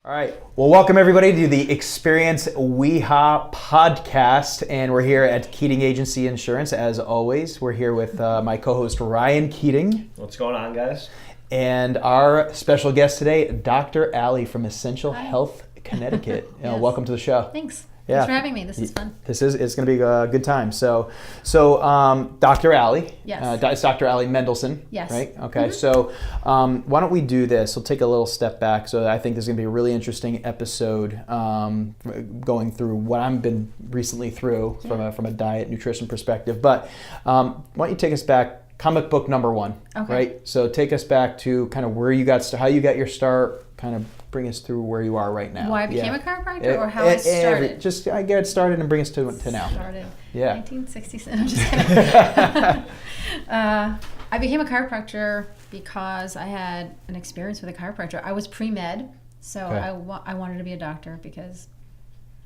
All right. Well, welcome everybody to the Experience WeHa podcast, and we're here at Keating Agency Insurance. As always, we're here with my co-host Ryan Keating. What's going on, guys? And our special guest today, Dr. Allie from Essential Hi. Health, Connecticut. Yes. Welcome to the show. Thanks. Yeah. Thanks for having me. This is fun. It's going to be a good time. So Dr. Allie. Yes. It's Dr. Allie Mendelson. Yes. Right? Okay. Mm-hmm. So why don't we do this? We'll take a little step back. So I think this is going to be a really interesting episode going through what I've been recently through from a diet nutrition perspective. But why don't you take us back, comic book number one, Okay. right? So take us back to kind of where you got how you got your start, kind of bring us through where you are right now. Why I became a chiropractor or how I started? I get started and bring us to now. Started. Yeah. 1967. I'm just kidding. I became a chiropractor because I had an experience with a chiropractor. I was pre-med, so Okay. I wanted to be a doctor because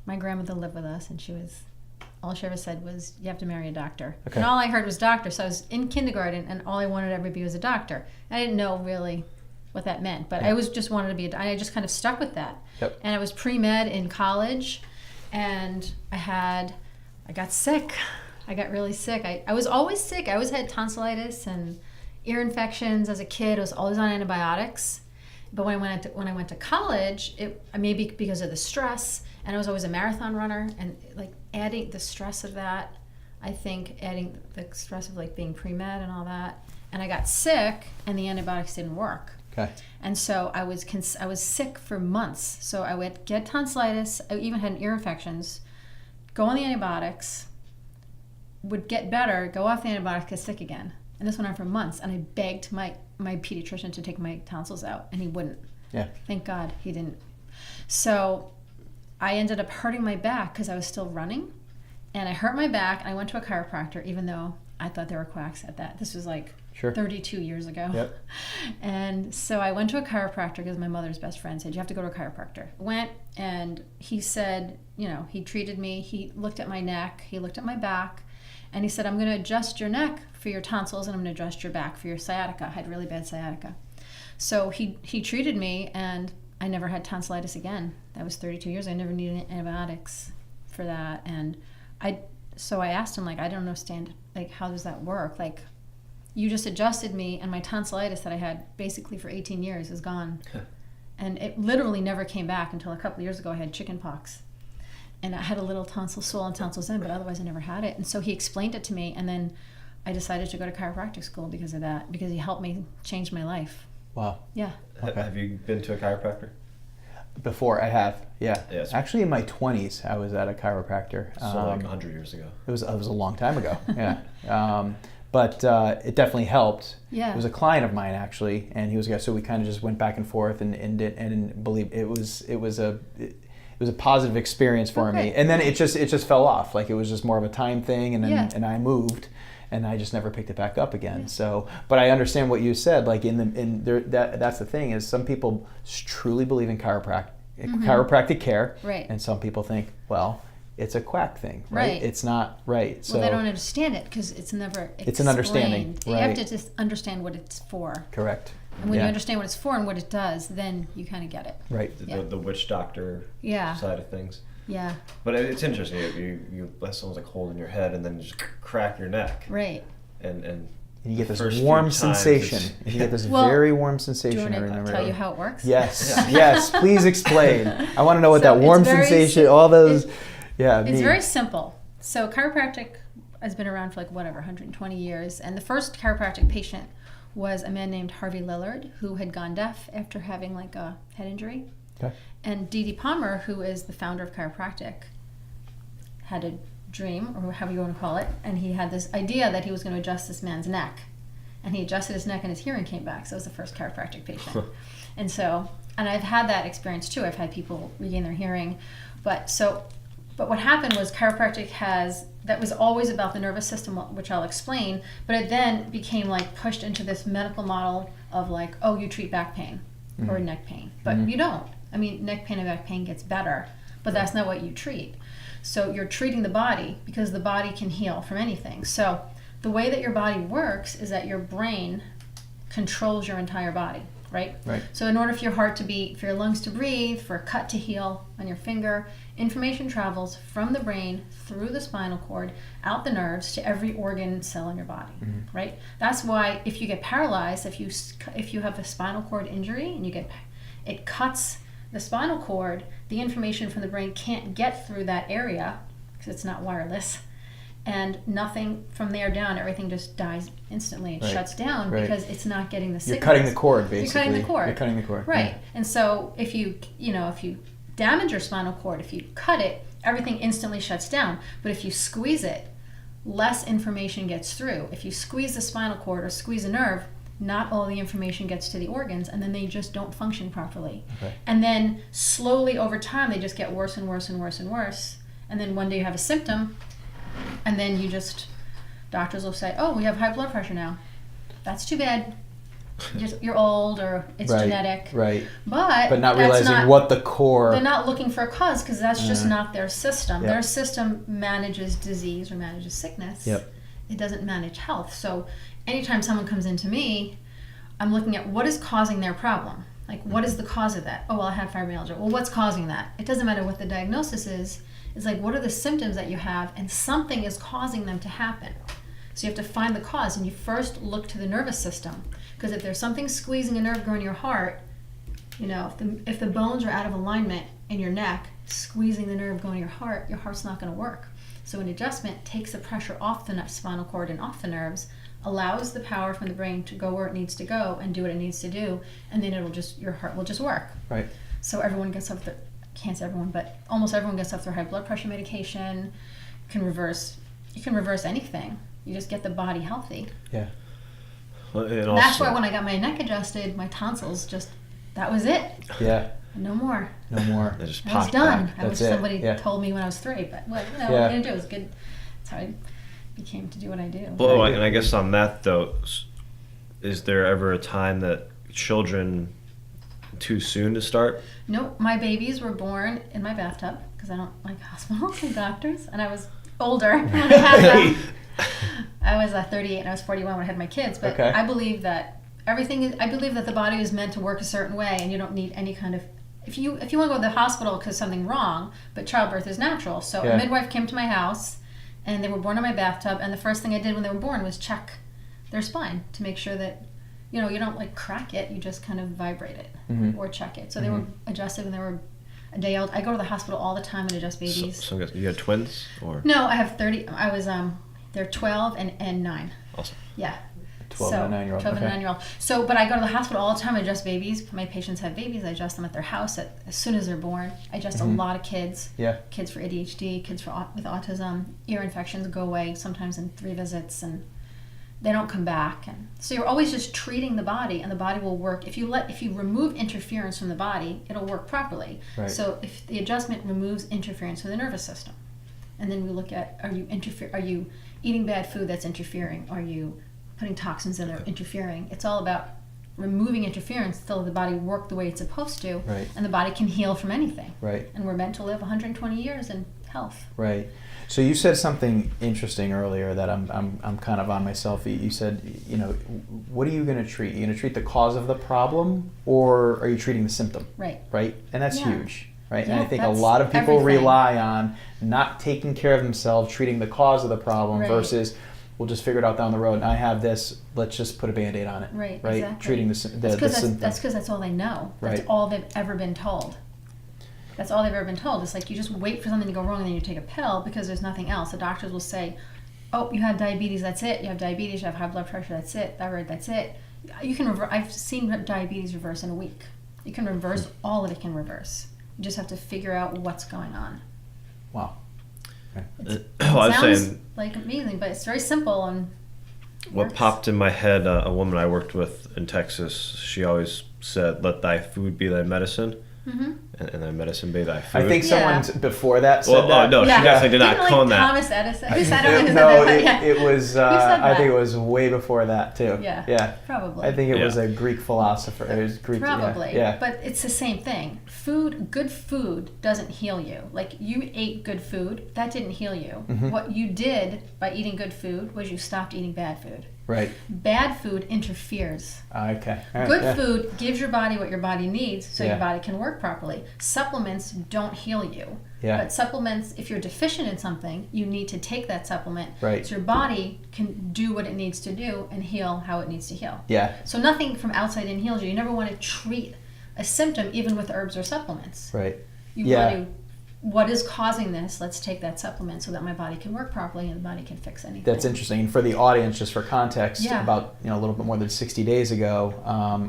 my grandmother lived with us, and all she ever said was, you have to marry a doctor. Okay. And all I heard was doctor. So I was in kindergarten, and all I wanted to ever be was a doctor. I didn't know really what that meant, but Yeah. I just wanted to be I just kind of stuck with that. Yep. And I was pre-med in college, and I got sick. I got really sick. I was always sick. I always had tonsillitis and ear infections as a kid. I was always on antibiotics. But when I went to college, maybe because of the stress, and I was always a marathon runner, and like adding the stress of that, I think adding the stress of like being pre-med and all that, and I got sick, and the antibiotics didn't work. Okay. And so I was sick for months. So I would get tonsillitis. I even had ear infections. Go on the antibiotics. Would get better. Go off the antibiotics. Get sick again. And this went on for months. And I begged my pediatrician to take my tonsils out, and he wouldn't. Yeah. Thank God he didn't. So I ended up hurting my back because I was still running, and I hurt my back. And I went to a chiropractor, even though I thought they were quacks at that. This was like Sure. 32 years ago. Yep. And so I went to a chiropractor because my mother's best friend said, you have to go to a chiropractor. Went, and he said, he treated me. He looked at my neck. He looked at my back. And he said, I'm going to adjust your neck for your tonsils, and I'm going to adjust your back for your sciatica. I had really bad sciatica. So he treated me, and I never had tonsillitis again. That was 32 years. I never needed antibiotics for that. And so I asked him, like, I don't understand, like, how does that work? Like, you just adjusted me, and my tonsillitis that I had basically for 18 years is gone. And it literally never came back until a couple of years ago. I had chicken pox. And I had a little swollen tonsils in, but otherwise I never had it. And so he explained it to me, and then I decided to go to chiropractic school because of that, because he helped me change my life. Wow. Yeah. Okay. Have you been to a chiropractor? Before I have, yeah. Yes. Actually, in my 20s, I was at a chiropractor. So like 100 years ago. It was a long time ago. Yeah. But it definitely helped. Yeah. It was a client of mine actually, and he was a guy. So we kind of just went back and forth, and believe it was a positive experience for me. And then it just fell off. Like it was just more of a time thing, and then and I moved, and I just never picked it back up again. Yeah. So, but I understand what you said. Like that's the thing is some people truly believe in chiropractic care, Right. and some people think, well, it's a quack thing, right? Right. It's not right. So Well, they don't understand it because it's never explained. It's an understanding, You have right. to just understand what it's for. correct. And when Yeah. you understand what it's for and what it does, then you kind of get it. Right. Yeah. The witch doctor Yeah. side of things. Yeah. But it's interesting. You let someone's like holding your head and then just crack your neck. Right. And And you get this first warm few times sensation. it's- You get this Well, very warm Do sensation. you I want remember. to tell you how it works? Yes, yes. Please explain. I want to know what So that warm it's very sensation, all those. Yeah, It's me. very simple. So chiropractic has been around for 120 years. And the first chiropractic patient was a man named Harvey Lillard, who had gone deaf after having like a head injury. Okay. And D.D. Palmer, who is the founder of chiropractic, had a dream, or however you want to call it, and he had this idea that he was going to adjust this man's neck. And he adjusted his neck, and his hearing came back. So it was the first chiropractic patient. And I've had that experience too. I've had people regain their hearing. But what happened was chiropractic that was always about the nervous system, which I'll explain, but it then became like pushed into this medical model of like, oh, you treat back pain or neck pain. But you don't. I mean, neck pain and back pain gets better, but that's not what you treat. So you're treating the body because the body can heal from anything. So the way that your body works is that your brain controls your entire body, right? Right. So in order for your heart to beat, for your lungs to breathe, for a cut to heal on your finger, information travels from the brain through the spinal cord, out the nerves to every organ and cell in your body, right? That's why if you get paralyzed, if you have a spinal cord injury and it cuts the spinal cord, the information from the brain can't get through that area because it's not wireless. And nothing from there down, everything just dies instantly. It shuts down because it's not getting the signals. You're cutting the cord, basically. You're cutting the cord. You're cutting the cord. Right. Yeah. And so if you damage your spinal cord, if you cut it, everything instantly shuts down. But if you squeeze it, less information gets through. If you squeeze the spinal cord or squeeze a nerve, not all the information gets to the organs, and then they just don't function properly. Okay. And then slowly over time, they just get worse and worse and worse and worse. And then one day you have a symptom, and then doctors will say, oh, we have high blood pressure now. That's too bad. You're old, or it's genetic. Right. But not realizing what the core... They're not looking for a cause because that's just not their system. Yep. Their system manages disease or manages sickness. Yep. It doesn't manage health. So anytime someone comes into me, I'm looking at what is causing their problem. Like, what is the cause of that? Oh, well, I have fibromyalgia. Well, what's causing that? It doesn't matter what the diagnosis is. It's like, what are the symptoms that you have? And something is causing them to happen. So you have to find the cause. And you first look to the nervous system. Because if there's something squeezing a nerve going to your heart, if the bones are out of alignment in your neck, squeezing the nerve going to your heart's not going to work. So an adjustment takes the pressure off the spinal cord and off the nerves, allows the power from the brain to go where it needs to go and do what it needs to do, and then your heart will just work. Right. So everyone gets off can't say everyone, but almost everyone gets off their high blood pressure medication. You can reverse anything. You just get the body healthy. Yeah. Well, that's why when I got my neck adjusted, my tonsils that was it. Yeah. No more. No more. They just I was popped done. back. I wish somebody told me when I was 3, but what am I going to do? It was good. That's how I became to do what I do. Well, and I guess on that though, is there ever a time that children too soon to start? Nope. My babies were born in my bathtub because I don't like hospitals and doctors, and I was older when I had them. I was 38 and I was 41 when I had my kids, but Okay. I believe that I believe that the body is meant to work a certain way, and you don't need any kind of. If you want to go to the hospital because something's wrong, but childbirth is natural. So a midwife came to my house, and they were born in my bathtub, and the first thing I did when they were born was check their spine to make sure that you don't like crack it, you just kind of vibrate it or check it. So they were adjusted when they were a day old. I go to the hospital all the time and adjust babies. So you had twins, or? No, I have 30. I was they're 12 and 9. Awesome. Yeah. 12 and a 9-year-old. 12 and a 9-year-old. So, but I go to the hospital all the time. I adjust babies. My patients have babies. I adjust them at their house as soon as they're born. I adjust a lot of kids. Yeah. Kids for ADHD, kids with autism. Ear infections go away sometimes in 3 visits, and they don't come back. And so you're always just treating the body, and the body will work. If you remove interference from the body, it'll work properly. Right. So if the adjustment removes interference from the nervous system, and then we look at are you eating bad food that's interfering? Are you putting toxins in there interfering? It's all about removing interference so the body work the way it's supposed to, and the body can heal from anything. Right. And we're meant to live 120 years in health. Right. So you said something interesting earlier that I'm kind of on myself. You said, what are you going to treat? Are you going to treat the cause of the problem, or are you treating the symptom? Right. Right. And that's huge. Right. Yeah, and I think a lot of people rely on not taking care of themselves, treating the cause of the problem versus we'll just figure it out down the road. And I have this. Let's just put a Band-Aid on it. Right. Right. Exactly. Treating the symptom. That's because that's all they know. That's all they've ever been told. That's all they've ever been told. It's like you just wait for something to go wrong and then you take a pill because there's nothing else. The doctors will say, "Oh, you have diabetes. That's it. You have diabetes. You have high blood pressure. That's it. Thyroid. That's it." You can I've seen diabetes reverse in a week. You can reverse all of it. Can reverse. You just have to figure out what's going on. Wow. It sounds like amazing, but it's very simple and. What popped in my head, a woman I worked with in Texas, she always said, "Let thy food be thy medicine." Mm-hmm. And thy medicine be thy food. I think someone before that said that. Oh, no, she definitely did not coin that. Thomas Edison. Who said that? It was, I think it was way before that, too. Yeah. Probably. I think it was a Greek philosopher. It was Greek. Probably. Yeah. But it's the same thing. Good food doesn't heal you. Like, you ate good food, that didn't heal you. Mm-hmm. What you did by eating good food was you stopped eating bad food. Right. Bad food interferes. Okay. All right, Good yeah. food gives your body what your body needs so Yeah. your body can work properly. Supplements don't heal you. Yeah. But supplements, if you're deficient in something, you need to take that supplement Right. so your body can do what it needs to do and heal how it needs to heal. Yeah. So nothing from outside in heals you. You never want to treat a symptom even with herbs or supplements. Right. You Yeah. want to, what is causing this? Let's take that supplement so that my body can work properly and the body can fix anything. That's interesting. And for the audience, just for context, Yeah. about a little bit more than 60 days ago,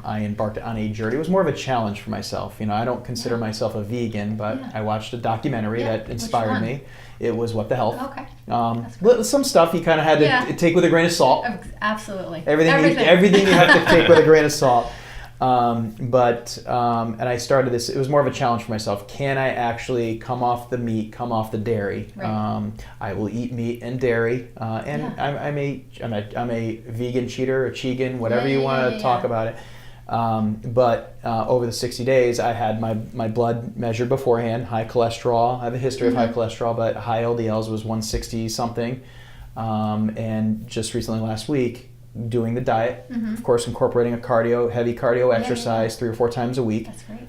I embarked on a journey. It was more of a challenge for myself. I don't consider myself a vegan, but Yeah. I watched a documentary Yeah. that Which inspired one? me. It was What the Health. Okay. That's Some stuff you kind of had to Yeah. take with a grain of salt. Absolutely. Everything you have to take with a grain of salt. And I started this. It was more of a challenge for myself. Can I actually come off the meat, come off the dairy? Right. I will eat meat and dairy, and Yeah. I'm a vegan cheater, a chegan, whatever you want to talk about it. But over the 60 days, I had my blood measured beforehand, high cholesterol. I have a history of high cholesterol, but high LDLs was 160 something. And just recently last week, doing the diet, of course, incorporating heavy cardio exercise 3 or 4 times a week. That's great.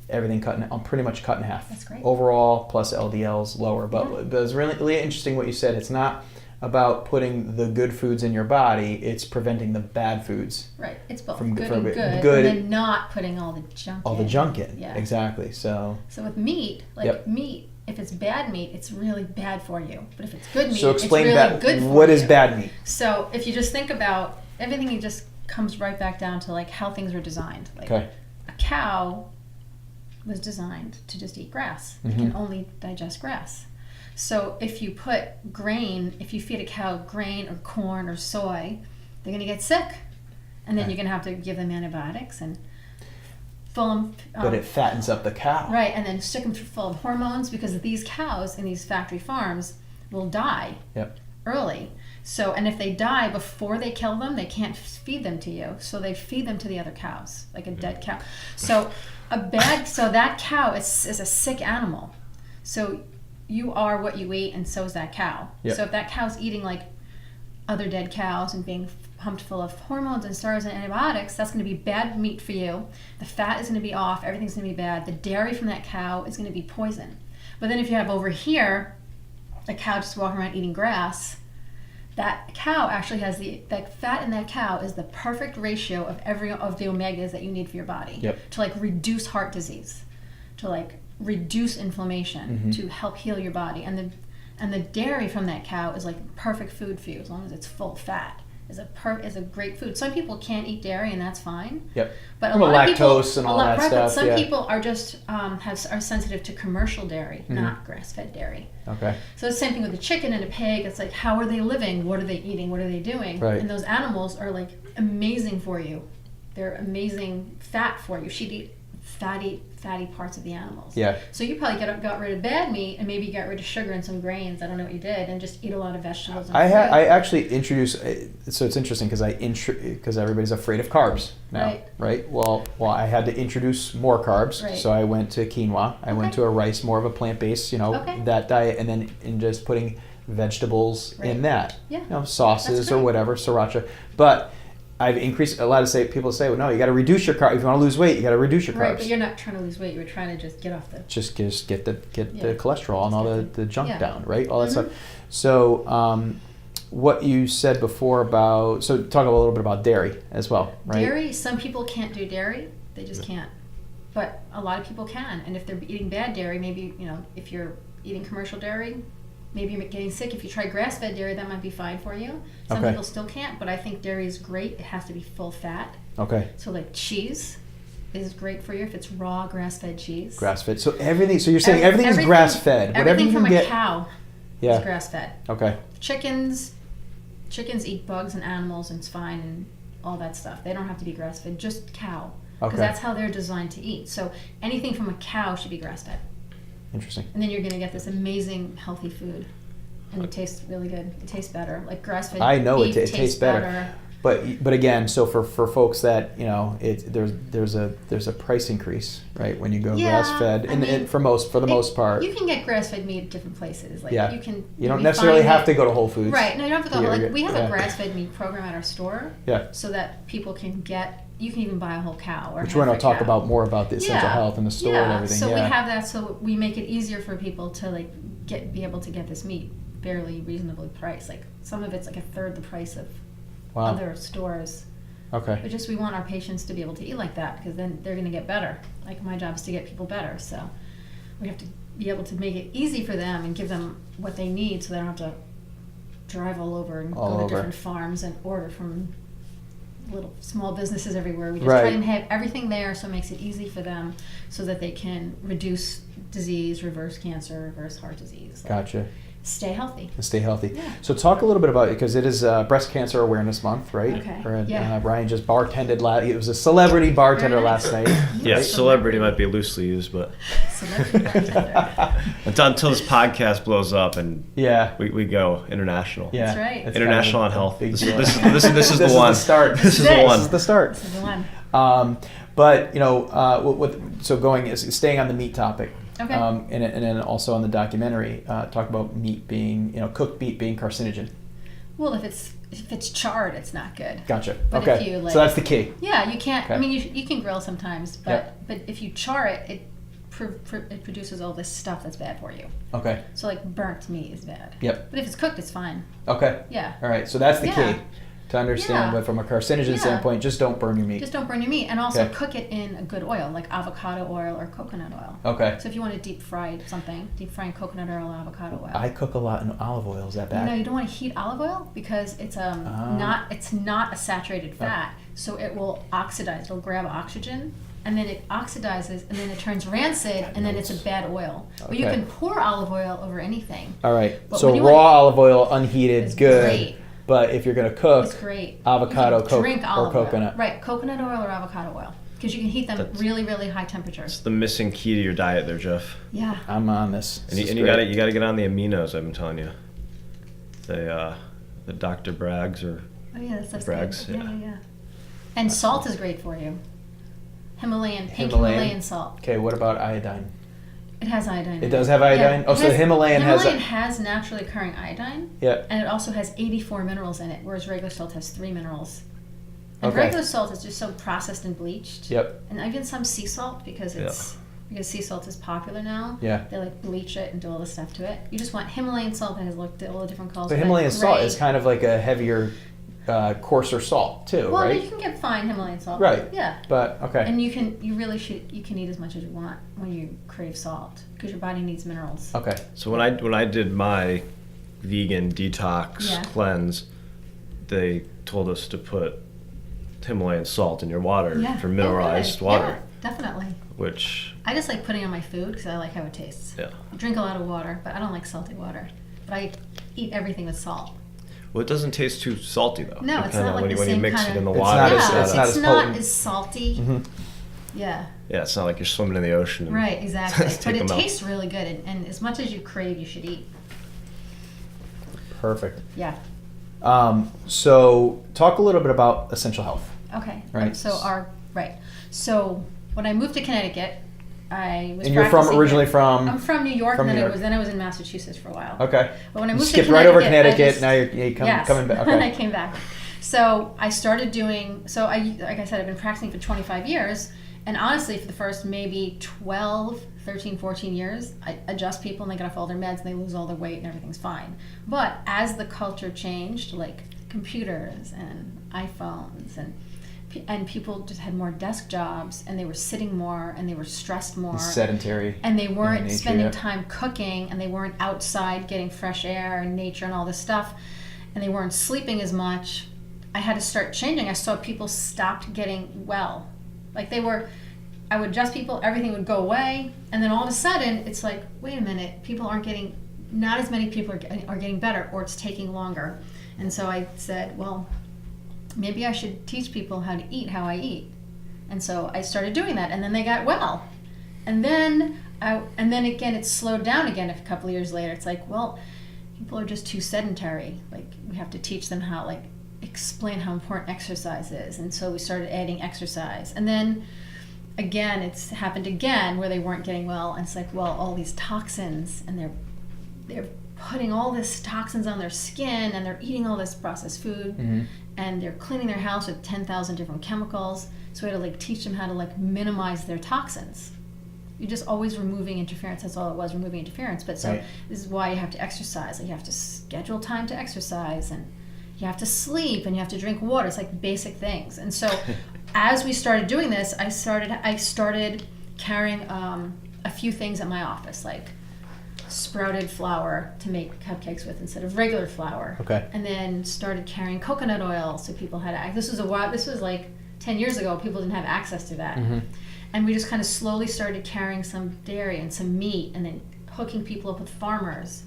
Everything pretty much cut in half. That's great. Overall, plus LDLs lower. But it was really interesting what you said. It's not about putting the good foods in your body, it's preventing the bad foods. Right. It's both From good from and good. good, and then not putting all the junk All in. the junk in. Yeah. Exactly. So with meat, Yep. meat, if it's bad meat, it's really bad for you. But if it's good meat, so explain it's really good for you. what is bad meat? So if you just think about everything, it just comes right back down to how things are designed. Okay. A cow was designed to just eat grass. It can only digest grass. So if you feed a cow grain or corn or soy, they're going to get sick. And then you're going to have to give them antibiotics and fill them. But it fattens up the cow. Right, and then stick them full of hormones because these cows in these factory farms will die early. So, and if they die before they kill them, they can't feed them to you. So they feed them to the other cows, like a dead cow. So that cow is a sick animal. So you are what you eat, and so is that cow. Yep. So if that cow's eating other dead cows and being pumped full of hormones and steroids and antibiotics, that's going to be bad meat for you. The fat is going to be off. Everything's going to be bad. The dairy from that cow is going to be poison. But then if you have over here a cow just walking around eating grass, that cow actually has that fat in that cow is the perfect ratio of every of the omegas that you need for your body to reduce heart disease, to reduce inflammation, to help heal your body. And the dairy from that cow is perfect food for you as long as it's full fat. Is a great food. Some people can't eat dairy, and that's fine. Yep. But From a lot of lactose people, and all that stuff. But some people are just are sensitive to commercial dairy, not grass-fed dairy. Okay. So it's the same thing with the chicken and a pig. It's how are they living? What are they eating? What are they doing? Right. And those animals are amazing for you. They're amazing fat for you. She'd eat fatty parts of the animals. Yeah. So you probably got rid of bad meat and maybe got rid of sugar and some grains. I don't know what you did, and just eat a lot of vegetables. And fruit. I actually introduced. So it's interesting because everybody's afraid of carbs now, right? Well, I had to introduce more carbs, so I went to quinoa. I went to a rice, more of a plant-based, that diet, and then in just putting vegetables in that, sauces or whatever, sriracha, but. I've increased people say, well, no, you got to reduce your carbs. If you want to lose weight, you got to reduce your carbs. Right, but you're not trying to lose weight. You were trying to just get off the... Just get the cholesterol and all the junk down, right? All that stuff. Mm-hmm. So what you said before about... So talk a little bit about dairy as well, right? Dairy, some people can't do dairy. They just can't. But a lot of people can. And if they're eating bad dairy, maybe, if you're eating commercial dairy... Maybe you're getting sick. If you try grass-fed dairy, that might be fine for you. Some people still can't, but I think dairy is great. It has to be full fat. Okay. So cheese is great for you if it's raw grass-fed cheese. Grass-fed. So everything. So you're saying everything is grass-fed. Everything from a cow is grass-fed. Okay. Chickens eat bugs and animals, and it's fine and all that stuff. They don't have to be grass-fed. Just cow, because that's how they're designed to eat. So anything from a cow should be grass-fed. Interesting. And then you're going to get this amazing healthy food, and it tastes really good. It tastes better. Grass-fed I know beef it tastes better. But again, so for folks that there's a price increase, right, when you go grass fed, and for the most part, you can get grass fed meat at different places. Like you don't necessarily have to go to Whole Foods, right? No, you don't have to go. Like we have a grass fed meat program at our store, so that people can get. You can even buy a whole cow. Which we're going to talk about more about the essential health in the store and everything. So we have that, so we make it easier for people to be able to get this meat fairly reasonably priced. Like some of it's like a third the price of other stores. Okay. But we want our patients to be able to eat like that, because then they're going to get better. Like my job is to get people better, so we have to be able to make it easy for them and give them what they need, so they don't have to drive all over and go to different farms and order from little small businesses everywhere. We just try and have everything there, so it makes it easy for them, so that they can reduce disease, reverse cancer, reverse heart disease. Gotcha. Stay healthy. Yeah. So talk a little bit about it, because it is Breast Cancer Awareness Month, right? Okay. Ryan just bartended. It was a celebrity bartender last night. Yeah, right? Celebrity might be loosely used, but celebrity bartender. Until this podcast blows up and we go international. Yeah, that's right. It's international on health. This is the This one. is the start. This is the one. This is the start. This is the one. But staying on the meat topic. Okay. And then also on the documentary, talk about meat being, cooked meat being carcinogen. Well, if it's charred, it's not good. Gotcha. But okay. If you, so that's the key. Yeah, you can't. Okay. I mean, you can grill sometimes, but if you char it, it produces all this stuff that's bad for you. Okay. So like burnt meat is bad. Yep. But if it's cooked, it's fine. Okay. Yeah. All right. So that's the key. To understand, but from a carcinogen standpoint, just don't burn your meat. Just don't burn your meat, and also cook it in a good oil, like avocado oil or coconut oil. Okay. So if you want to deep fry something, deep frying coconut oil or avocado oil. I cook a lot in olive oil. Is that bad? No, you don't want to heat olive oil, because it's not a saturated fat, so it will oxidize. It'll grab oxygen, and then it oxidizes, and then it turns rancid, and then it's a bad oil. But you can pour olive oil over anything. All right. So raw olive oil, unheated, good. Great. But if you're going to cook, it's great. Avocado, or coconut. Right, coconut oil or avocado oil. Because you can heat them really, really high temperatures. It's the missing key to your diet there, Jeff. Yeah. I'm on this. And you got to get on the aminos, I've been telling you. The Dr. Bragg's or that's Bragg's. Good. Yeah. And salt is great for you. Himalayan salt. Okay, what about iodine? It has iodine. It does have iodine? Yeah. So the Himalayan has naturally occurring iodine. Yeah. And it also has 84 minerals in it, whereas regular salt has 3 minerals. And regular salt is just so processed and bleached. Yep. And even some sea salt, because sea salt is popular now. Yeah. They bleach it and do all this stuff to it. You just want Himalayan salt that has all the different colors. But Himalayan salt is kind of like a heavier, coarser salt too, right? Well, you can get fine Himalayan salt. Right. Yeah. But okay. And you can eat as much as you want when you crave salt, because your body needs minerals. Okay. So when I did my vegan detox cleanse, they told us to put Himalayan salt in your water for mineralized water. Yeah, definitely. Which I just like putting on my food, because I like how it tastes. Yeah. I drink a lot of water, but I don't like salty water. But I eat everything with salt. Well, it doesn't taste too salty though. No, it's not like the same when you mix kind it in the of. water. It's not as salty. Mm-hmm. Yeah. Yeah, it's not like you're swimming in the ocean. And right, exactly. But it tastes really good, and as much as you crave, you should eat. Perfect. Yeah. So talk a little bit about essential health. Okay. Right. So when I moved to Connecticut, I was. And you're originally from? I'm from New York, and then I was in Massachusetts for a while. Okay. But when I moved skipped to right over Connecticut, now you're coming back. Okay. I came back. So I started doing. So like I said, I've been practicing for 25 years, and honestly, for the first maybe 12, 13, 14 years, I adjust people and they get off all their meds and they lose all their weight and everything's fine. But as the culture changed, like computers and iPhones and people just had more desk jobs, and they were sitting more, and they were stressed more, sedentary, and they weren't spending time cooking, and they weren't outside getting fresh air and nature and all this stuff, and they weren't sleeping as much. I had to start changing. I saw people stopped getting well. Like I would adjust people, everything would go away, and then all of a sudden it's like, wait a minute, not as many people are getting better, or it's taking longer. And so I said, well, maybe I should teach people how to eat how I eat. And so I started doing that, and then they got well. And then again, it slowed down again a couple of years later. It's like, well, people are just too sedentary. Like, we have to teach them how, like, explain how important exercise is. And so we started adding exercise. And then again, it's happened again where they weren't getting well. And it's like, well, all these toxins, and they're putting all this toxins on their skin, and they're eating all this processed food, and they're cleaning their house with 10,000 different chemicals. So we had to like teach them how to like minimize their toxins. You're just always removing interference. That's all it was, removing interference. But so this is why you have to exercise. Like you have to schedule time to exercise, and you have to sleep, and you have to drink water. It's like basic things. And so as we started doing this, I started carrying a few things at my office, like sprouted flour to make cupcakes with instead of regular flour. Okay. And then started carrying coconut oil, so people had this was like 10 years ago. People didn't have access to that. And we just kind of slowly started carrying some dairy and some meat, and then hooking people up with farmers,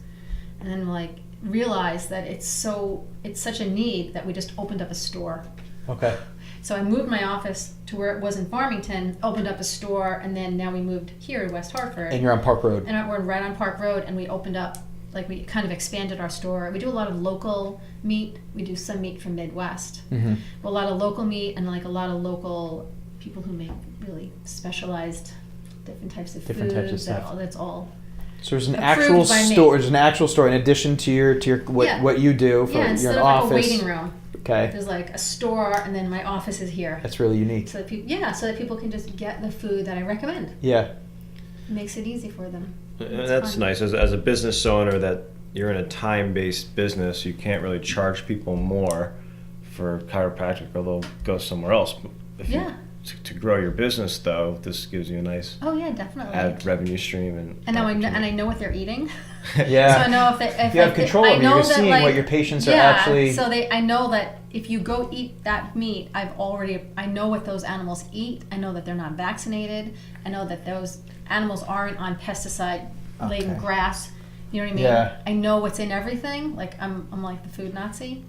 and then like realized that it's such a need that we just opened up a store. Okay. So I moved my office to where it was in Farmington, opened up a store, and then now we moved here to West Hartford. And you're on Park Road. And we're right on Park Road, and we opened up, like we kind of expanded our store. We do a lot of local meat. We do some meat from Midwest. But a lot of local meat, and like a lot of local people who make really specialized different types of Different foods. types of stuff. That's all. So there's an Approved actual by me. store. There's an actual store in addition to your what you do for Yeah, your instead of office. like a waiting room. Okay. There's like a store, and then my office is here. That's really unique. So that people can just get the food that I recommend. Yeah. It makes it easy for them. That's fun. nice. As a business owner, that you're in a time-based business, you can't really charge people more for chiropractic, or they'll go somewhere else. If you, to grow your business, though, this gives you a nice definitely add revenue stream, and now I know what they're eating. Yeah. So I know if you have control over it. You're seeing what your patients are actually. So I know that if you go eat that meat, I know what those animals eat. I know that they're not vaccinated. I know that those animals aren't on pesticide-laden grass. You know what I mean? Yeah. I know what's in everything. Like I'm like the food Nazi.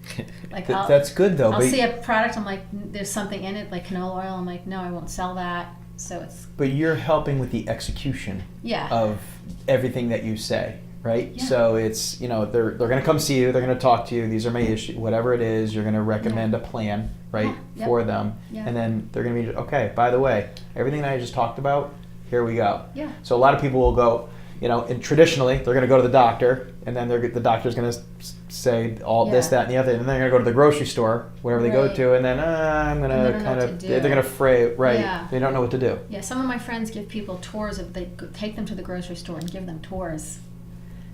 Like that's good though. I'll see a product. I'm like, there's something in it, like canola oil. I'm like, no, I won't sell that. So it's. But you're helping with the execution. Of everything that you say, right? Yeah. So it's they're going to come see you. They're going to talk to you. These are my issues. Whatever it is, you're going to recommend a plan, right, for them, and then they're going to be okay. By the way, everything that I just talked about, here we go. Yeah. So a lot of people will go. And traditionally, they're going to go to the doctor, and then the doctor's going to say all this, that, and the other, and then they're going to go to the grocery store, wherever they go to, and then I'm going to kind of, they're going to fray, right? Yeah. They don't know what to do. Yeah, some of my friends give people tours they take them to the grocery store and give them tours,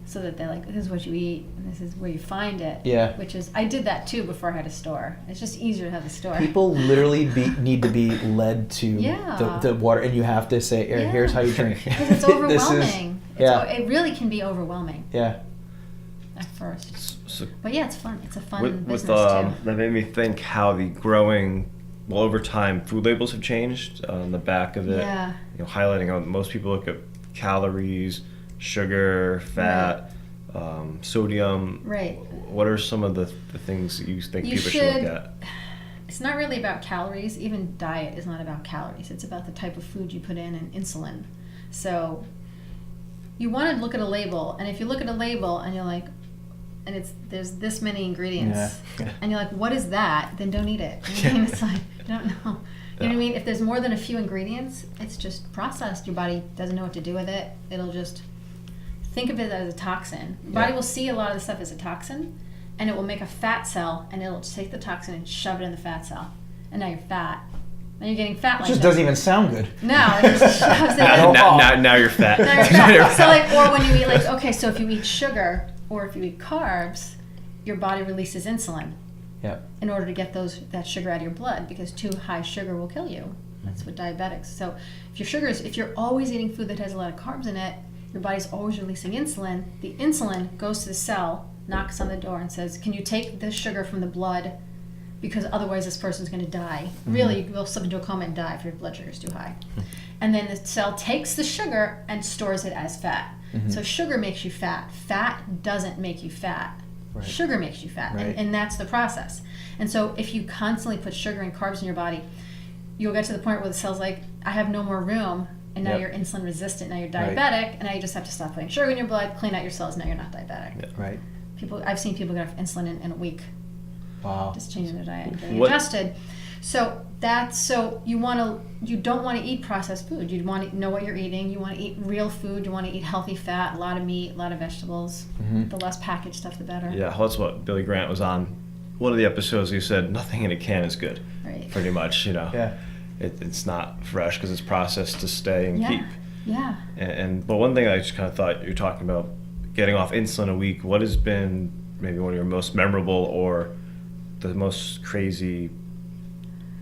so that they're like, this is what you eat, and this is where you find it. Yeah. Which is, I did that too before I had a store. It's just easier to have a store. People literally need to be led to the water, and you have to say, here's how you drink. Because it's overwhelming. It really can overwhelming. Yeah. At first. But yeah, it's fun. It's a fun business too. That made me think how the over time, food labels have changed on the back of it. Yeah. Highlighting most people look at calories, sugar, fat, sodium. Right. What are some of the things that you think people should look at? It's not really about calories. Even diet is not about calories. It's about the type of food you put in and insulin. So you want to look at a label, and if you look at a label and you're like, and there's this many ingredients, and you're like, what is that? Then don't eat it. I mean, it's like, you don't know. You know what I mean? If there's more than a few ingredients, it's just processed. Your body doesn't know what to do with it. It'll just think of it as a toxin. Your body will see a lot of the stuff as a toxin, and it will make a fat cell, and it'll take the toxin and shove it in the fat cell. And now you're fat. Now you're getting fat like that. It just doesn't even sound good. No, it just shoves it in. Now you're fat. Now you're fat. So or when you eat, so if you eat sugar or if you eat carbs, your body releases insulin. Yep. In order to get that sugar out of your blood, because too high sugar will kill you. That's what diabetics. So if you're always eating food that has a lot of carbs in it, your body's always releasing insulin. The insulin goes to the cell, knocks on the door, and says, "Can you take this sugar from the blood? Because otherwise this person's going to die." Really, you will slip into a coma and die if your blood sugar is too high. And then the cell takes the sugar and stores it as fat. So sugar makes you fat. Fat doesn't make you fat. Right. Sugar makes you fat, and that's the process. And so if you constantly put sugar and carbs in your body, you'll get to the point where the cell's like, I have no more room, and now you're insulin resistant, now you're diabetic, and now you just have to stop putting sugar in your blood, clean out your cells, now you're not diabetic. Right. I've seen people get off insulin in a week. Wow. Just changing their diet and getting adjusted. So you don't want to eat processed food. You want to know what you're eating. You want to eat real food. You want to eat healthy fat, a lot of meat, a lot of vegetables. The less packaged stuff, the better. Yeah, that's what Billy Grant was on. One of the episodes, he said, nothing in a can is good. Right. Pretty much, Yeah. It's not fresh because it's processed to stay and keep. Yeah. But one thing I just kind of thought, you're talking about getting off insulin a week. What has been maybe one of your most memorable or the most crazy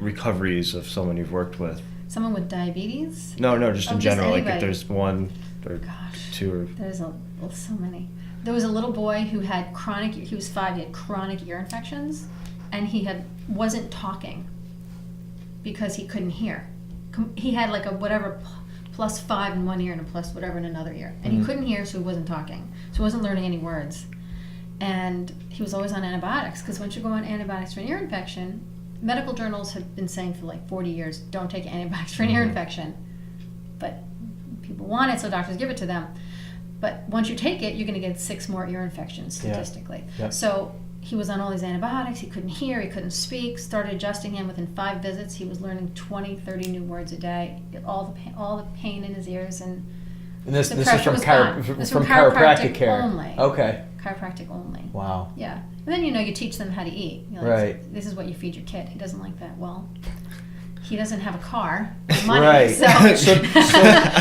recoveries of someone you've worked with? Someone with diabetes? No, just in general. Anybody. Like if there's one or two or... There's so many. There was a little boy who had he was 5, he had chronic ear infections, and he wasn't talking because he couldn't hear. He had like a whatever +5 in one ear and a plus whatever in another ear. And he couldn't hear, so he wasn't talking. So he wasn't learning any words. And he was always on antibiotics, because once you go on antibiotics for an ear infection, medical journals have been saying for like 40 years, don't take antibiotics for an ear infection. But people want it, so doctors give it to them. But once you take it, you're going to get 6 more ear infections statistically. Yeah. Yep. So he was on all these antibiotics. He couldn't hear. He couldn't speak. Started adjusting him. Within 5 visits, he was learning 20, 30 new words a day. All the pain in his ears and this the is pressure from was gone. from It's chiropractic care. Only. Okay. Chiropractic only. Wow. Yeah. And then you teach them how to eat. Right. This is what you feed your kid. He doesn't like that. Well, he doesn't have a car, money, right. so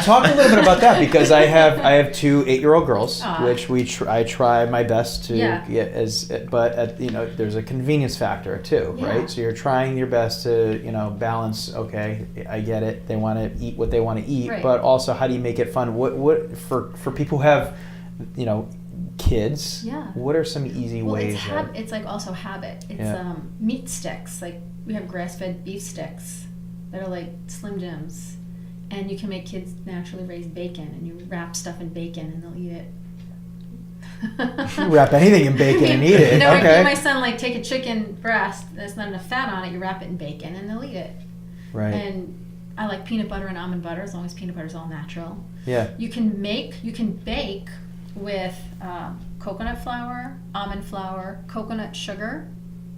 talk a little bit about that, because I have 2 8-year-old girls, which I try my best to get but there's a convenience factor too, right? So you're trying your best to balance. Okay, I get it. They want to eat what they want to eat, right. But also how do you make it fun? What for people who have kids? Yeah. What are some easy ways? It's like also habit. It's meat sticks. Like we have grass-fed beef sticks that are like Slim Jims, and you can make kids naturally raise bacon, and you wrap stuff in bacon, and they'll eat it. You wrap anything in bacon and eat it. Okay. My son take a chicken breast that's not enough fat on it. You wrap it in bacon, and they'll eat it. Right. And I like peanut butter and almond butter, as long as peanut butter is all natural. Yeah. You can bake with coconut flour, almond flour, coconut sugar,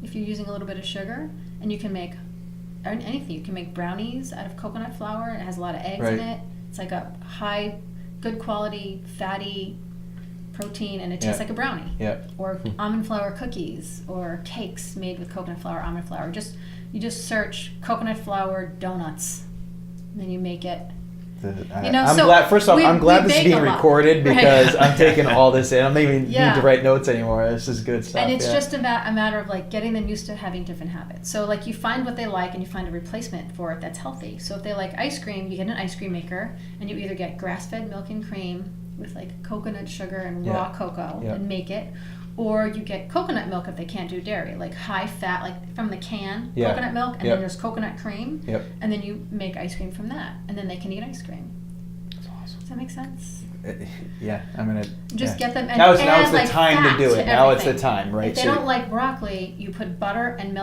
if you're using a little bit of sugar, and you can make anything. You can make brownies out of coconut flour. It has a lot of eggs in it. It's like a high, good quality, fatty protein, and it tastes like a brownie. Yeah. Or almond flour cookies, or cakes made with coconut flour, almond flour. You just search coconut flour donuts, and then you make it. I'm glad. First off, I'm glad this is being recorded, because I'm taking all this in. I don't even need to write notes anymore. This is good stuff. And it's just a matter of getting them used to having different habits. So you find what they like, and you find a replacement for it that's healthy. So if they like ice cream, you get an ice cream maker, and you either get grass-fed milk and cream with coconut sugar and raw cocoa and make it, or you get coconut milk if they can't do dairy, high fat, from the can, coconut milk, and then there's coconut cream, and then you make ice cream from that, and then they can eat ice cream. That's awesome. Does that make sense? Yeah, I'm gonna get them. And now it's the time to do it. Now it's the time, right? If they don't like broccoli, you put butter and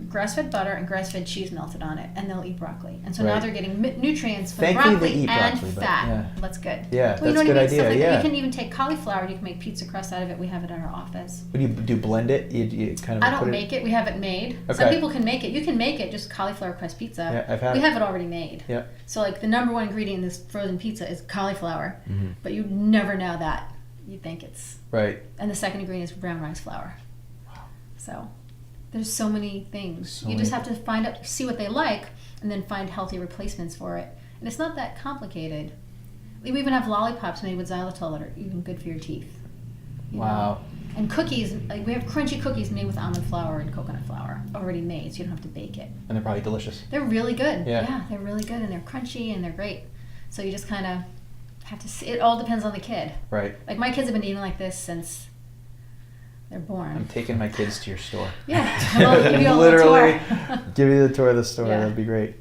grass-fed butter and grass-fed cheese melted on it, and they'll eat broccoli. And so now they're getting nutrients from broccoli and fat. That's good. Yeah, that's a good idea. You can even take cauliflower, and you can make pizza crust out of it. We have it at our office. Would you blend it? You kind of. I don't make it. We have it made. Okay. Some people can make it. You can make it just cauliflower crust pizza. Yeah, I've had we have it already made. Yeah. So the number one ingredient in this frozen pizza is cauliflower, but you never know that. You think it's right. And the second ingredient is brown rice flour. Wow. So. There's so many things. You just have to see what they like, and then find healthy replacements for it. And it's not that complicated. We even have lollipops made with xylitol that are even good for your teeth. Wow. And cookies, we have crunchy cookies made with almond flour and coconut flour, already made, so you don't have to bake it. And they're probably delicious. They're really good. Yeah, they're really good, and they're crunchy, and they're great. So you just kind of have to see. It all depends on the kid. Right. My kids have been eating like this since they're born. I'm taking my kids to your store. Yeah. Well, give you a literally give you the tour of the store. Yeah. That'd be great.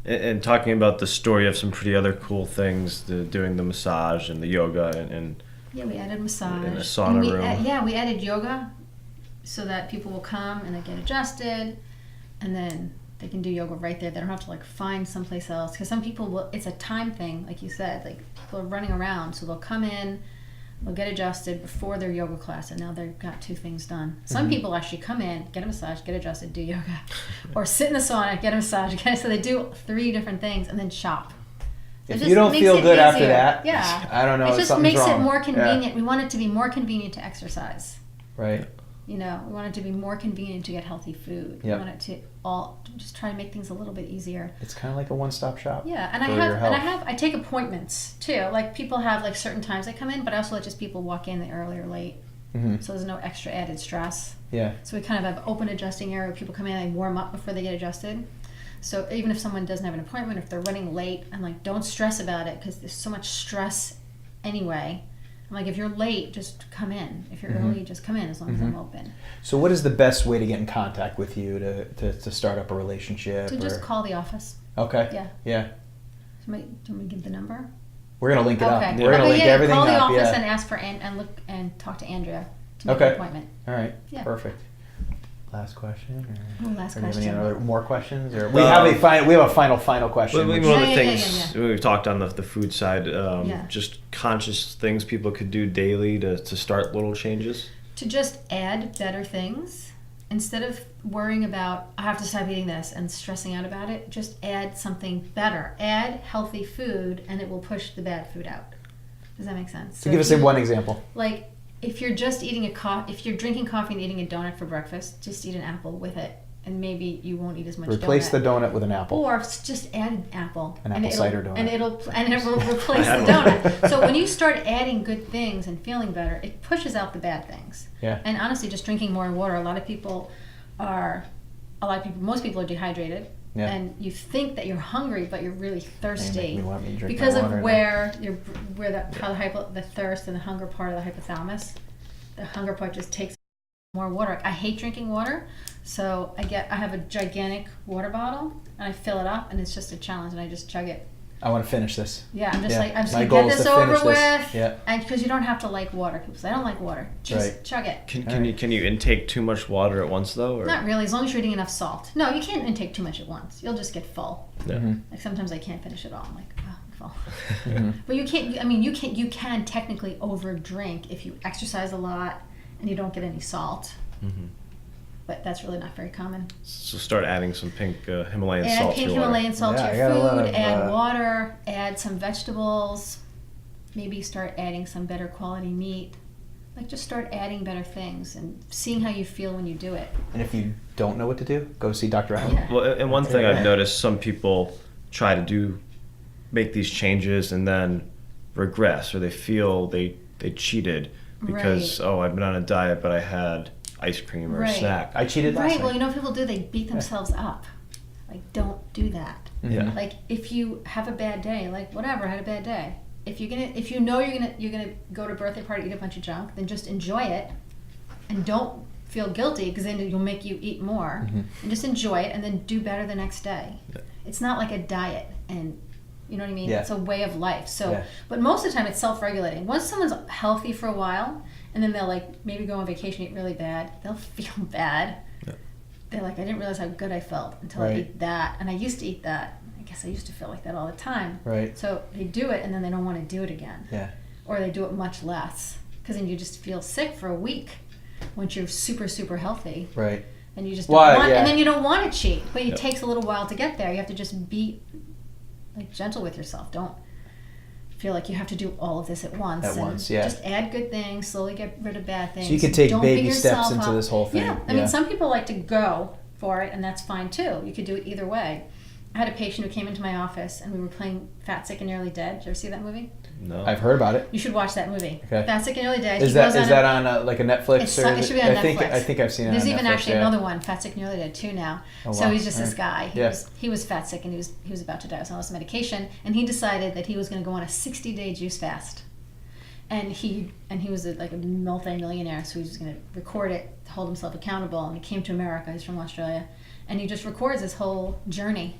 And talking about the store, you have some pretty other cool things, doing the massage and the yoga and yeah, we added massage. In a sauna room. We added yoga so that people will come and they get adjusted, and then they can do yoga right there. They don't have to find someplace else, because some people it's a time thing, like you said. People are running around, so they'll come in. they'll get adjusted before their yoga class, and now they've got 2 things done. Some people actually come in, get a massage, get adjusted, do yoga, or sit in the sauna, get a massage. Okay, so they do 3 different things and then shop. If you don't feel good after that, yeah, I don't know. It just something's makes wrong. it more convenient. Yeah. We want it to be more convenient to exercise. Right. You know, we want it to be more convenient to get healthy food. Yep. We want it to just try to make things a little bit easier. It's kind of like a one-stop shop. Yeah, and I take appointments too. Like people have like certain times they come in, but I also let just people walk in early or late, so there's no extra added stress. Yeah. So we kind of have open adjusting area where people come in and they warm up before they get adjusted. So even if someone doesn't have an appointment, if they're running late, I'm like, don't stress about it because there's so much stress anyway. I'm like, if you're late, just come in. If you're early, just come in as long as I'm open. So what is the best way to get in contact with you to start up a relationship? So just call the office. Okay. Yeah. Yeah. Do you want me to give the number? We're going to link it up. Okay. We're going to link everything up. Call the office yeah. and ask for and talk to Andrea to make an appointment. All right. Yeah. Perfect. Last question? Or last do you have question. any more questions? Or we have a final question. One of the things we've talked on the food side, Yeah. just conscious things people could do daily to start little changes. To just add better things instead of worrying about I have to stop eating this and stressing out about it. Just add something better. Add healthy food, and it will push the bad food out. Does that make sense? So give us one example. Like if you're just eating if you're drinking coffee and eating a donut for breakfast, just eat an apple with it, and maybe you won't eat as much. Replace donut. the donut with an apple. Or just add an apple. An apple cider donut. And it will replace the donut. So when you start adding good things and feeling better, it pushes out the bad things. Yeah. And honestly, just drinking more water. Most people are dehydrated. Yeah. And you think that you're hungry, but you're really thirsty You want me to drink because my of water the thirst and the hunger part of the hypothalamus. The hunger part just takes more water. I hate drinking water, so I have a gigantic water bottle and I fill it up, and it's just a challenge, and I just chug it. I want to finish this. Yeah, I'm just My gonna goal get is this to over finish with. this. Yeah. And because you don't have to like water, people say I don't like water. Just chug it. Can you intake too much water at once though? Or? Not really, as long as you're eating enough salt. No, you can't intake too much at once. You'll just get full. Yeah. Like sometimes I can't finish it all. I'm like, oh, I'm full. But you can't. I mean, you can technically over drink if you exercise a lot and you don't get any salt. But that's really not very common. So start adding some pink Himalayan salt Add to pink your water. Himalayan salt to Yeah, your I got a lot food. of, Add water. Add some vegetables. Maybe start adding some better quality meat. Like just start adding better things and seeing how you feel when you do it. And if you don't know what to do, go see Dr. Allie. Yeah. Well, and one thing I've noticed, some people try to make these changes and then regress, or they feel they cheated because I've been on a diet, but I had ice cream or a snack. I cheated last Right. night. Well, you know what people do? They beat themselves up. Like, don't do that. Yeah. Like, if you have a bad day, like whatever, I had a bad day. If you know you're gonna go to a birthday party, eat a bunch of junk, then just enjoy it, and don't feel guilty because then it'll make you eat more. And just enjoy it, and then do better the next day. Yeah. It's not like a diet, and you know what I mean. Yeah. It's a way of life. So, but most of the time it's self-regulating. Once someone's healthy for a while, and then they'll like maybe go on vacation, eat really bad, they'll feel bad. Yeah. They're like, I didn't realize how good I felt until I ate that, and I used to eat that. I guess I used to feel like that all the time. Right. So they do it, and then they don't want to do it again. Yeah. Or they do it much less, because then you just feel sick for a week once you're super, super healthy. Right. And you just don't want, yeah. and then you don't want to cheat, but it takes a little while to get there. You have to just be like gentle with yourself. Don't feel like you have to do all of this at once. Just add good things, slowly get rid of bad things. So you could take Don't baby beat steps yourself into up. this whole thing. Yeah, I mean, some people like to go for it, and that's fine too. You could do it either way. I had a patient who came into my office, and we were playing Fat, Sick, and Nearly Dead. Did you ever see that movie? No. I've heard about it. You should watch that movie. Okay. Fat, Sick, and Nearly Dead. Is that on like a Netflix? It should be on Netflix. I think I've seen it. There's on even Netflix, actually another one, Fat, Sick, and Nearly Dead 2 now. Oh, so wow. he's just this guy. Yeah. He was fat, sick, and he was about to die. He was on all this medication, and he decided that he was going to go on a 60-day juice fast. And he was like a multi-millionaire, so he was going to record it to hold himself accountable. And he came to America. He's from Australia, and he just records his whole journey.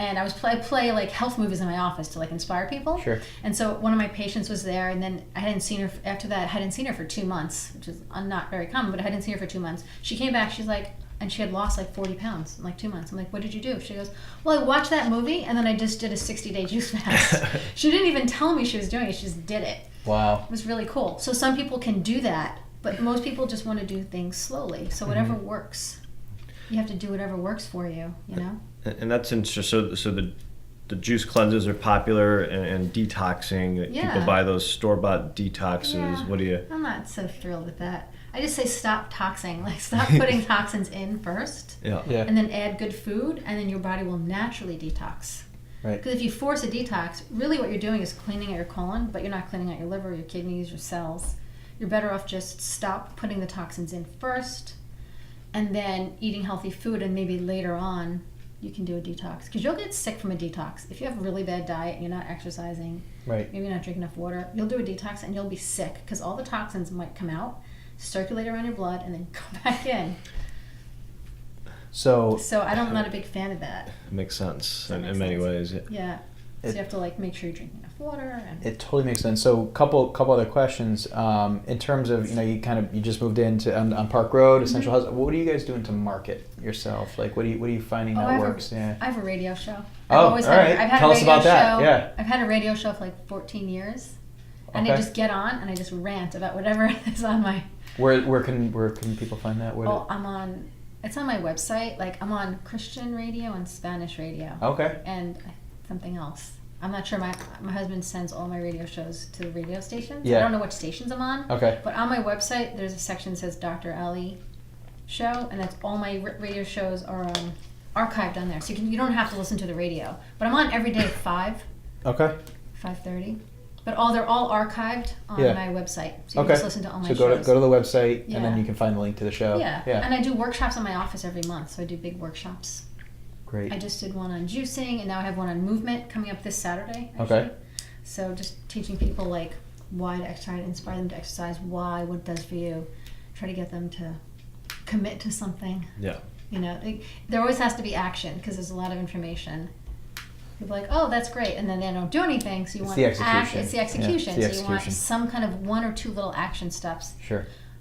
And I play like health movies in my office to like inspire people. Sure. And so one of my patients was there, and then I hadn't seen her after that. I hadn't seen her for 2 months, which is not very common, but I hadn't seen her for 2 months. She came back. She's like, and she had lost like 40 pounds in like 2 months. I'm like, what did you do? She goes, well, I watched that movie and then I just did a 60-day juice fast. She didn't even tell me she was doing it. She just did it. Wow. It was really cool. So some people can do that, but most people just want to do things slowly. So whatever works, you have to do whatever works for you, you know? And that's interesting. So the juice cleanses are popular and detoxing. Yeah. People buy those store-bought detoxes. Yeah. What do you... I'm not so thrilled with that. I just say stop toxing. Like, stop putting toxins in first. Yeah. And then add good food, and then your body will naturally detox. Right. Because if you force a detox, really what you're doing is cleaning out your colon, but you're not cleaning out your liver, your kidneys, your cells. You're better off just stop putting the toxins in first, and then eating healthy food, and maybe later on you can do a detox. Because you'll get sick from a detox. If you have a really bad diet and you're not exercising, Right. maybe you're not drinking enough water, you'll do a detox and you'll be sick because all the toxins might come out, circulate around your blood, and then go back in. So I'm not a big fan of that. It makes sense That in makes many sense. ways. Yeah. So you have to like make sure you're drinking enough water. And it totally makes sense. So couple other questions. In terms of, you just moved into on Park Road, Essential House. What are you guys doing to market yourself? Like, what are you finding that works? I have a radio show. All right. Tell us about that. Yeah. I've had a radio show for like 14 years. And I just get on and I just rant about whatever is on my... Where can people find that? It's on my website. Like, I'm on Christian radio and Spanish radio. Okay. And something else. I'm not sure. My husband sends all my radio shows to the radio stations. Yeah. I don't know which stations I'm on. Okay. But on my website, there's a section that says Dr. Allie show, and that's all my radio shows are archived on there. So you don't have to listen to the radio. But I'm on every day at 5. Okay. 5:30. But they're all archived on my website. So you can just listen to all my shows. So go to the website, and then you can find the link to the show. Yeah. And I do workshops in my office every month. So I do big workshops. Great. I just did one on juicing, and now I have one on movement coming up this Saturday. Actually. Okay. So just teaching people like why to try to inspire them to exercise, why, what it does for you, try to get them to commit to something. Yeah. There always has to be action because there's a lot of information. People are like, oh, that's great, and then they don't do anything. So you want the execution. It's the execution. Yeah, so you want some kind of 1 or 2 little action steps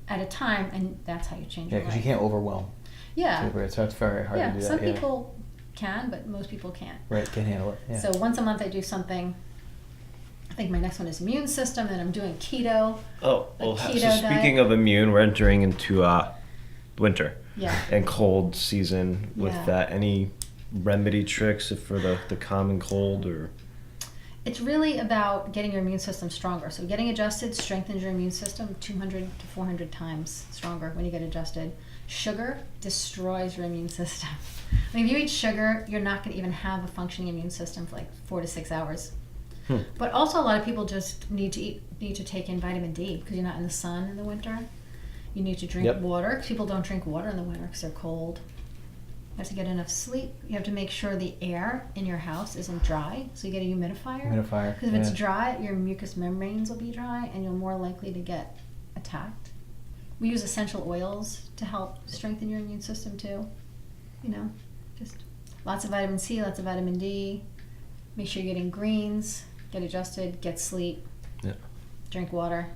at a time, and that's how you change your life. because you can't overwhelm. Yeah. So it's very hard to do that. Some people can, but most people can't. Right, can handle it. Yeah. So once a month I do something. I think my next one is immune system, and I'm doing keto. Oh, well, so keto speaking diet. of immune, we're entering into winter. Yeah. And cold season with Yeah. that. Any remedy tricks for the common cold or? It's really about getting your immune system stronger. So getting adjusted strengthens your immune system 200 to 400 times stronger when you get adjusted. Sugar destroys your immune system. I mean, if you eat sugar, you're not going to even have a functioning immune system for like 4 to 6 hours. But also a lot of people just need to take in vitamin D because you're not in the sun in the winter. You need to drink water. People don't drink water in the winter because they're cold. You have to get enough sleep. You have to make sure the air in your house isn't dry, so you get a humidifier. Because if it's dry, your mucous membranes will be dry, and you're more likely to get attacked. We use essential oils to help strengthen your immune system too. Just lots of vitamin C, lots of vitamin D. Make sure you're getting greens. Get adjusted. Get sleep. Yeah. Drink water.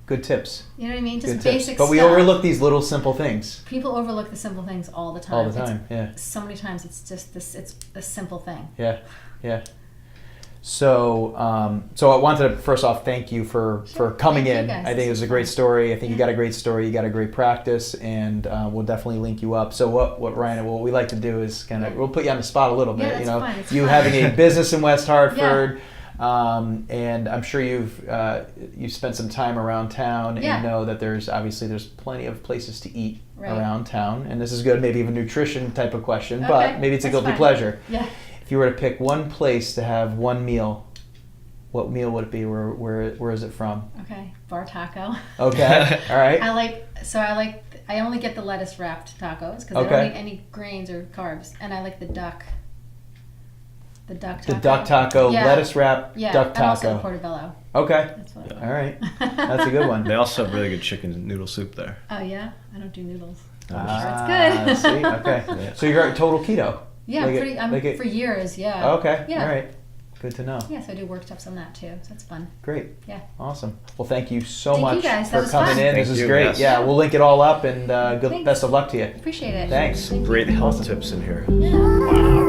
Good tips. You know what I mean? Just Good basic tips. But we stuff. overlook these little simple things. People overlook the simple things all the time. All the time, yeah. So many times it's just this. It's a simple thing. Yeah. So, I wanted to first off thank you for coming in. Guys. I think it was a great story. I think you got a great story. You got a great practice, and we'll definitely link you up. So, what Ryan, what we like to do is we'll put you on the spot a little bit. Yeah, that's fine. It's you fine. having a business in West Hartford. And I'm sure you've spent some time around town and know that there's plenty of places to eat around town. And this is good, maybe even a nutrition type of question, but maybe it's a guilty pleasure. Yeah. If you were to pick one place to have one meal, what meal would it be? Where is it from? Okay, bar taco. Okay, all right. I only get the lettuce wrapped tacos because I don't eat any grains or carbs, and I like the duck. The duck taco. The duck taco, lettuce wrap, duck taco. And also the portobello. Okay. That's what All right. That's a good one. They also have really good chicken noodle soup there. Oh yeah? I don't do noodles. It's good. See? Okay. So you're total keto? Yeah, for years, yeah. Okay. Yeah. All right. Good to know. Yeah, so I do workshops on that too. So that's fun. Great. Yeah. Awesome. Well, thank you so Thank much you guys. That for was coming fun. in. Thank This is you, great. yes. Yeah, we'll link it all up, and Thanks. best of luck to you. Appreciate it. Thanks. Thank you. Great health tips in here. Yeah. Wow.